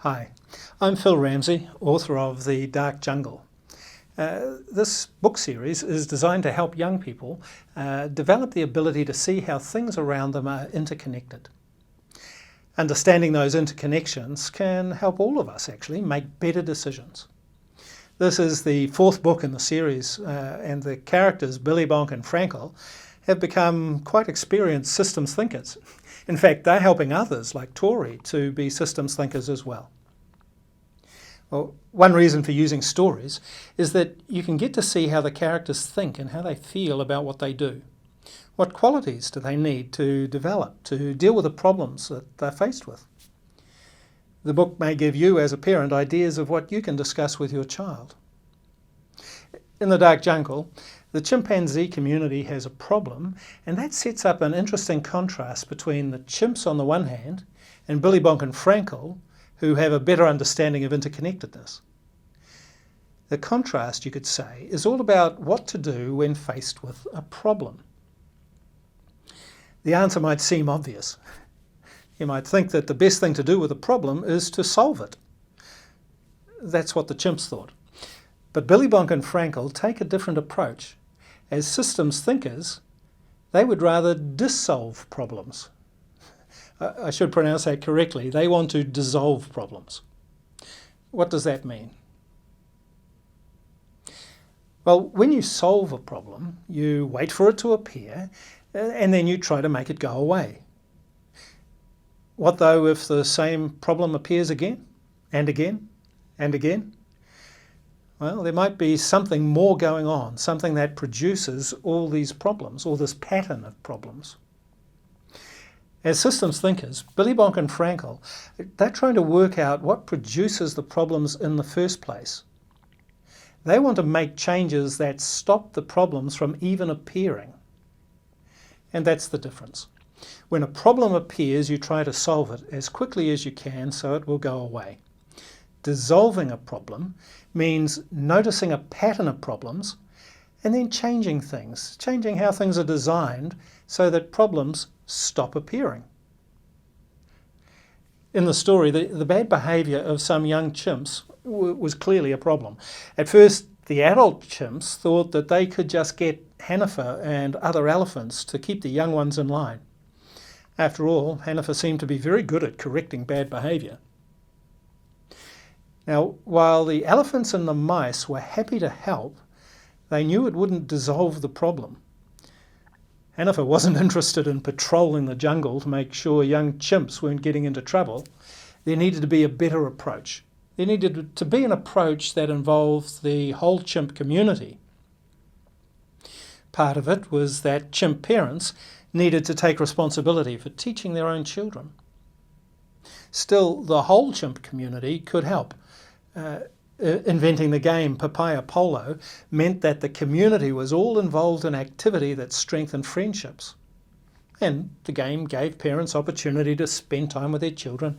Hi, I'm Phil Ramsey, author of The Dark Jungle. This book series is designed to help young people develop the ability to see how things around them are interconnected. Understanding those interconnections can help all of us actually make better decisions. This is the fourth book in the series, and the characters Billibonk and Frankl have become quite experienced systems thinkers. In fact, they're helping others like Tori to be systems thinkers as well. Well, one reason for using stories is that you can get to see how the characters think and how they feel about what they do. What qualities do they need to develop to deal with the problems that they're faced with? The book may give you, as a parent, ideas of what you can discuss with your child. In The Dark Jungle, the chimpanzee community has a problem, and that sets up an interesting contrast between the chimps on the one hand and Billibonk and Frankl, who have a better understanding of interconnectedness. The contrast, you could say, is all about what to do when faced with a problem. The answer might seem obvious. You might think that the best thing to do with a problem is to solve it. That's what the chimps thought. But Billibonk and Frankl take a different approach. As systems thinkers, they would rather dissolve problems. I should pronounce that correctly. They want to dissolve problems. What does that mean? Well, when you solve a problem, you wait for it to appear, and then you try to make it go away. What though if the same problem appears again, and again, and again? Well, there might be something more going on, something that produces all these problems, or this pattern of problems. As systems thinkers, Billibonk and Frankl, they're trying to work out what produces the problems in the first place. They want to make changes that stop the problems from even appearing. And that's the difference. When a problem appears, you try to solve it as quickly as you can so it will go away. Dissolving a problem means noticing a pattern of problems and then changing things, changing how things are designed so that problems stop appearing. In the story, the bad behaviour of some young chimps was clearly a problem. At first, the adult chimps thought that they could just get Hanifa and other elephants to keep the young ones in line. After all, Hanifa seemed to be very good at correcting bad behaviour. Now, while the elephants and the mice were happy to help, they knew it wouldn't dissolve the problem. Hanifa wasn't interested in patrolling the jungle to make sure young chimps weren't getting into trouble. There needed to be a better approach. There needed to be an approach that involved the whole chimp community. Part of it was that chimp parents needed to take responsibility for teaching their own children. Still, the whole chimp community could help. Inventing the game Papaya Polo meant that the community was all involved in activity that strengthened friendships. And the game gave parents opportunity to spend time with their children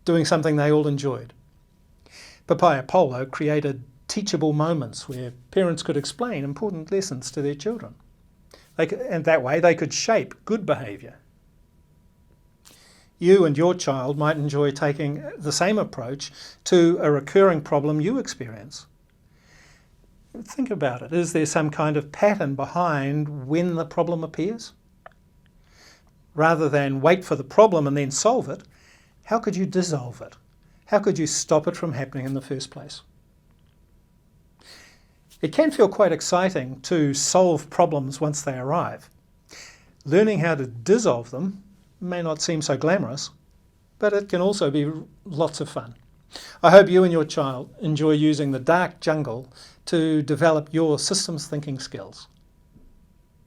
doing something they all enjoyed. Papaya Polo created teachable moments where parents could explain important lessons to their children. And that way they could shape good behaviour. You and your child might enjoy taking the same approach to a recurring problem you experience. Think about it. Is there some kind of pattern behind when the problem appears? Rather than wait for the problem and then solve it, how could you dissolve it? How could you stop it from happening in the first place? It can feel quite exciting to solve problems once they arrive. Learning how to dissolve them may not seem so glamorous, but it can also be lots of fun. I hope you and your child enjoy using The Dark Jungle to develop your systems thinking skills.